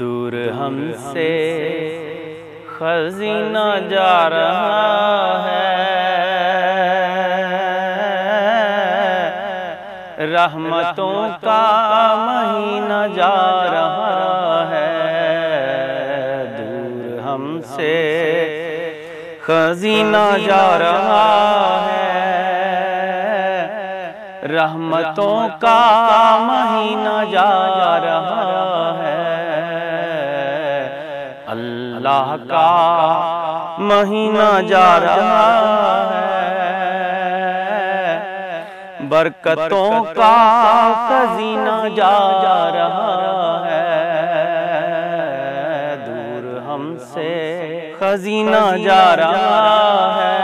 دور ہم سے خزینہ جا رہا ہے، رحمتوں کا مہینہ جا رہا ہے، دور ہم سے خزینہ جا رہا ہے، رحمتوں کا مہینہ جا رہا ہے، اللہ کا مہینہ جا رہا ہے، برکتوں کا خزینہ جا رہا ہے، دور ہم سے خزینہ جا رہا ہے،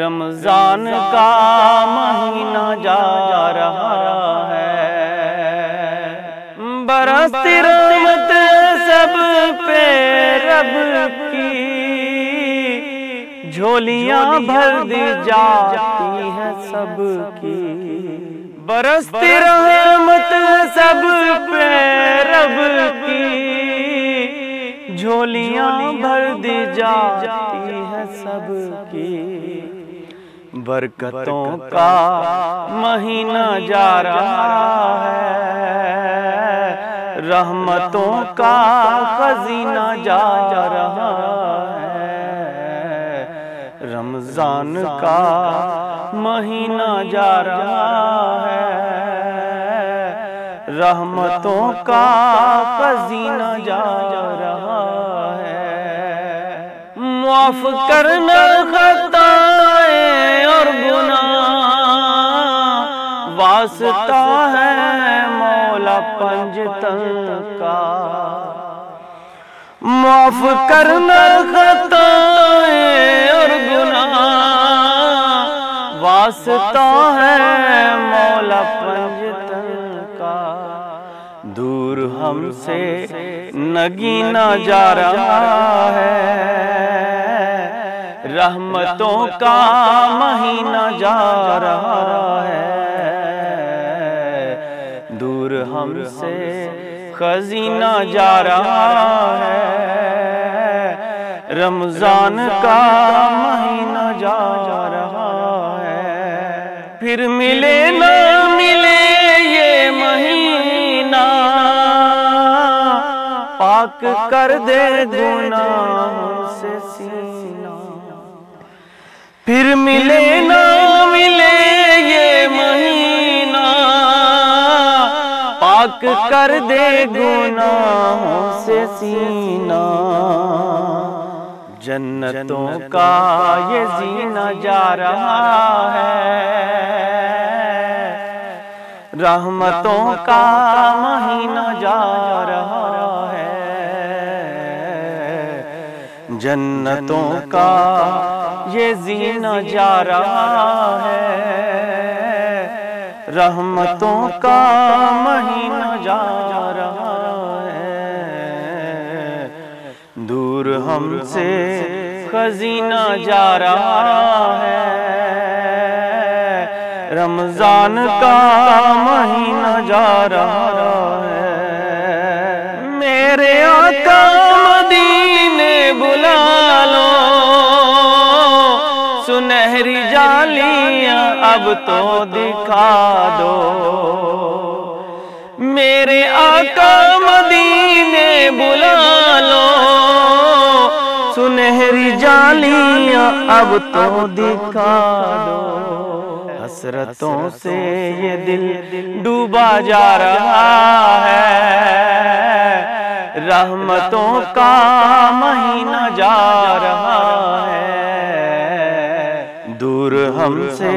رمضان کا مہینہ جا رہا ہے، برستی رحمت سب پہ رب کی، جھولیاں بھر دی جاتی ہیں سب کی، برستی رحمت سب پہ رب کی، جھولیاں بھر دی جاتی ہیں سب کی، برکتوں کا مہینہ جا رہا ہے، رحمتوں کا خزینہ جا رہا ہے، رمضان کا مہینہ جا رہا ہے، رحمتوں کا خزینہ جا رہا ہے، معاف کرنا خطائیں اور گناہ واسطہ ہے مولا پنجتن کا، معاف کرنا خطائیں اور گناہ واسطہ ہے مولا پنجتن کا، دور ہم سے نگینہ جا رہا ہے، رحمتوں کا مہینہ جا رہا ہے، دور ہم سے خزینہ جا رہا ہے، رمضان کا مہینہ جا رہا ہے، پھر ملے نہ ملے یہ مہینہ، پاک کر دے گناہوں سے سینہ، پھر ملے نہ ملے یہ مہینہ، پاک کر دے گناہوں سے سینہ، جنتوں کا یہ زینہ جا رہا ہے، رحمتوں کا مہینہ جا رہا ہے، جنتوں کا یہ زینہ جا رہا ہے، رحمتوں کا مہینہ جا رہا ہے، دور ہم سے خزینہ جا رہا ہے، رمضان کا مہینہ جا رہا ہے، میرے آقا مدینے بلا لو، سنہری جالیاں اب تو دکھا دو، میرے آقا مدینے بلا لو، سنہری جالیاں اب تو دکھا دو، حسرتوں سے یہ دل ڈوبا جا رہا ہے، رحمتوں کا مہینہ جا رہا ہے، دور ہم سے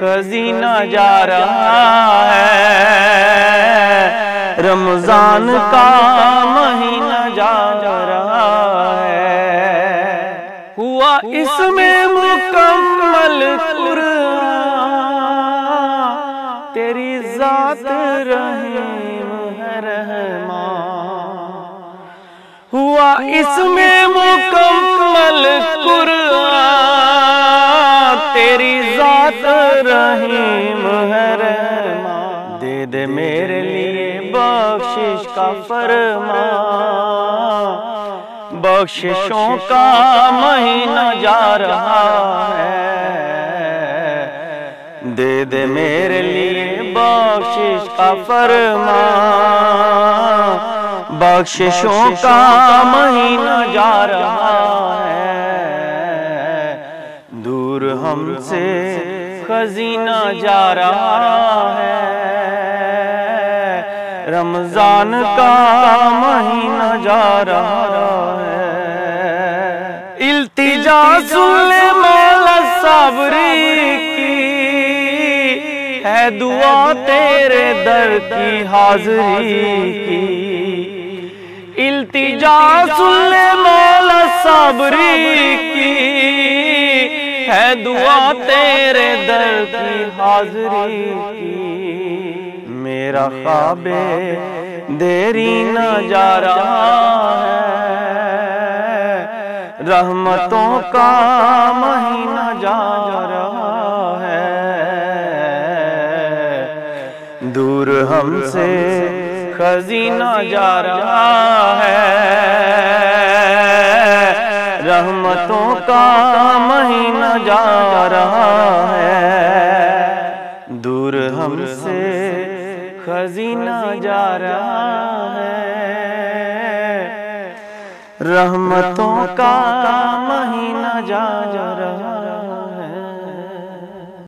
خزینہ جا رہا ہے، رمضان کا مہینہ جا رہا ہے، ہوا اس میں مکمل قرآن، تیری ذات رحیم ہے رحمان، ہوا اس میں مکمل قرآن، تیری ذات رحیم ہے رحمان، دے دے میرے لیے بخشش کا کا فرمان، بخششوں کا مہینہ جا رہا ہے، دے دے میرے لیے بخشش کا فرمان، بخششوں کا مہینہ جا رہا ہے، دور ہم سے خزینہ جا رہا ہے، رمضان کا مہینہ جا رہا ہے، التجا سن لے مولا صبری کی، ہے دعا تیرے در کی حاضری کی، التجا سن لے مولا صبری کی، ہے دعا تیرے در کی حاضری کی، میرا خواب دیری نہ جا رہا ہے، رحمتوں کا مہینہ جا رہا ہے، دور ہم سے خزینہ جا رہا ہے، رحمتوں کا مہینہ جا رہا ہے، دور ہم سے خزینہ جا رہا ہے، رحمتوں کا مہینہ جا رہا ہے۔